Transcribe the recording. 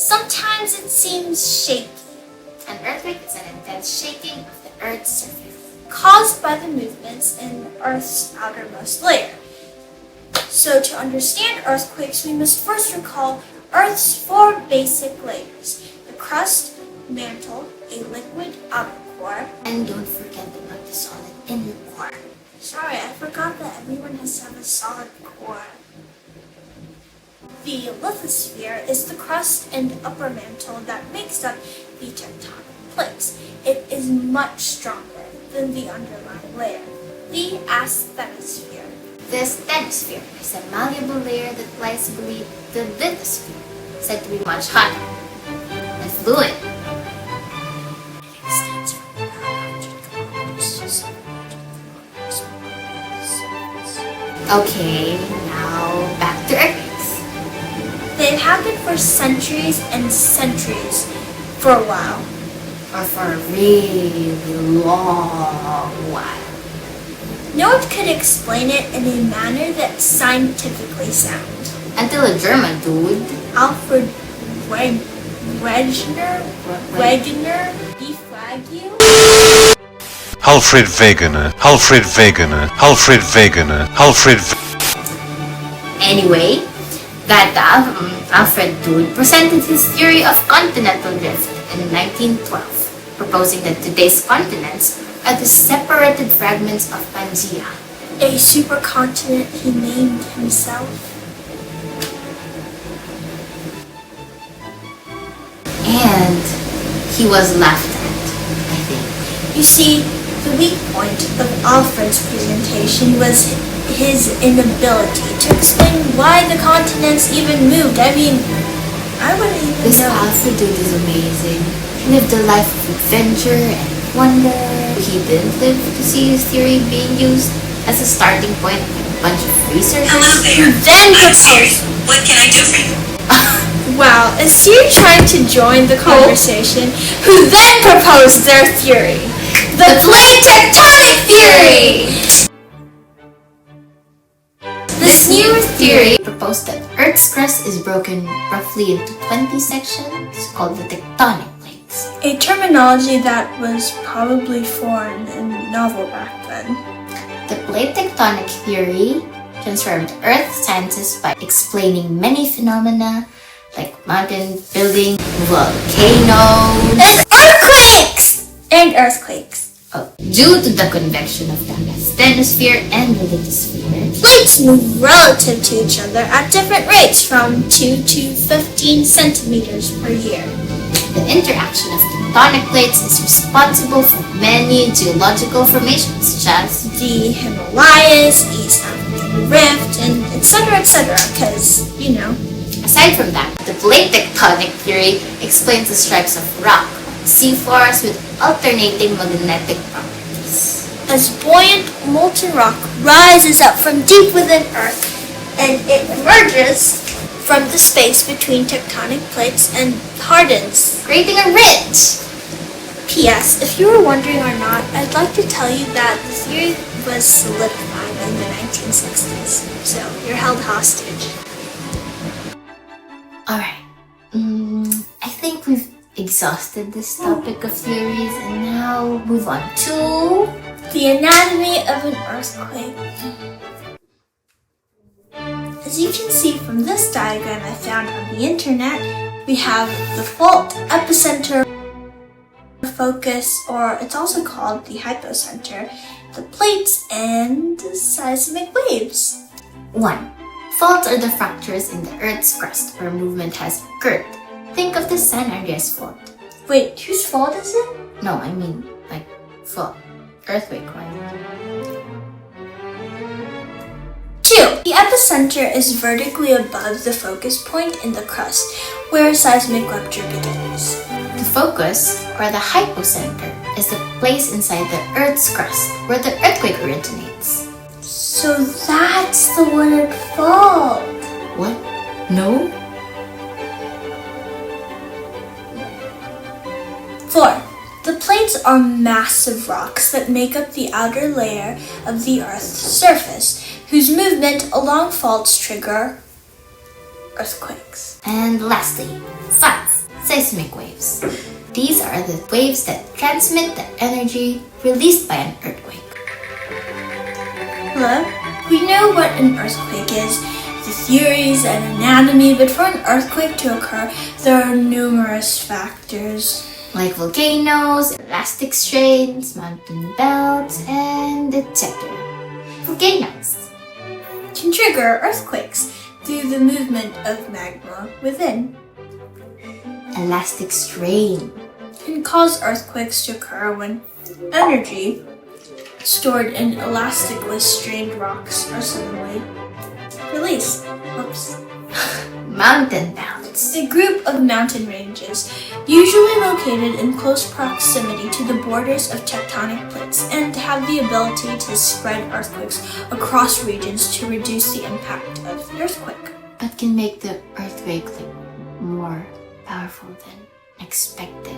Sometimes it seems shaky. An earthquake is an intense shaking of the Earth's surface, Caused by the movements in Earth's outermost layer. So to understand earthquakes, we must first recall Earth's four basic layers: the crust, mantle, a liquid outer core. and don't forget about the solid inner core. Sorry, I forgot that everyone has to have a solid core. The lithosphere is the crust and upper mantle that makes up the tectonic plates. It is much stronger than the underlying layer, the asthenosphere. The asthenosphere is a malleable layer that lies beneath the lithosphere, said to be much hotter and fluid. Extends from about 100 kilometers to 700 kilometers below the surface. Okay, now back to earthquakes. They've happened for centuries and centuries for a while. Or for a really long while. No one could explain it in a manner that's scientifically sound. Until a German dude, Alfred Wegener deflag you? Alfred Wegener. Anyway, that Alfred dude presented his theory of continental drift in 1912, proposing that today's continents are the separated fragments of Pangaea. A supercontinent he named himself. And he was laughed at, I think. You see, the weak point of Alfred's presentation was his inability to explain why the continents even moved. I mean, I wouldn't even This know. Alfred dude is amazing. He lived a life of adventure and wonder. He didn't live to see his theory being used as a starting point by a bunch of researchers. Hello there. Then I'm Siri. proposed. What can I do for you? Wow, is Siri trying to join the conversation? Who then proposed their theory? The plate tectonic theory! This new theory proposed that Earth's crust is broken roughly into 20 sections called the tectonic plates. A terminology that was probably foreign and novel back then. The plate tectonic theory transformed Earth sciences by explaining many phenomena like mountain building, volcanoes, And earthquakes! And earthquakes. Due to the convection of the asthenosphere and the lithosphere. Plates move relative to each other at different rates, from 2 to 15 centimeters per year. The interaction of tectonic plates is responsible for many geological formations such as The Himalayas, East African Rift, and etc., because, you know. Aside from that, the plate tectonic theory explains the stripes of rock on seafloors with alternating magnetic properties. As buoyant molten rock rises up from deep within Earth, and it emerges from the space between tectonic plates and hardens. Creating a ridge! P.S. If you were wondering or not, I'd like to tell you that the theory was solidified in the 1960s, so you're held hostage. Alright, I think we've exhausted this topic of theories and now move on to The anatomy of an earthquake. As you can see from this diagram I found on the internet, we have the fault epicenter, focus, or it's also called the hypocenter, the plates, and the seismic waves. 1. Faults are the fractures in the Earth's crust where movement has occurred. Think of the San Andreas fault. Wait, whose fault is it? No, I mean, like, fault. Earthquake, right? 2. The epicenter is vertically above the focus point in the crust, where seismic rupture begins. The focus, or the hypocenter, is the place inside the Earth's crust where the earthquake originates. So that's the word fault. What? No? 4. The plates are massive rocks that make up the outer layer of the Earth's surface, whose movement along faults trigger earthquakes. And lastly, 5. Seismic waves. These are the waves that transmit the energy released by an earthquake. Hello? We know what an earthquake is, the theories and anatomy, but for an earthquake to occur, there are numerous factors. Like volcanoes, elastic strains, mountain belts, and etc. Volcanoes Can trigger earthquakes through the movement of magma within. Elastic strain Can cause earthquakes to occur when energy stored in elastically strained rocks are suddenly released. Oops. Mountain belts. A group of mountain ranges, usually located in close proximity to the borders of tectonic plates, and have the ability to spread earthquakes across regions to reduce the impact of the earthquake. But can make the earthquake more powerful than expected.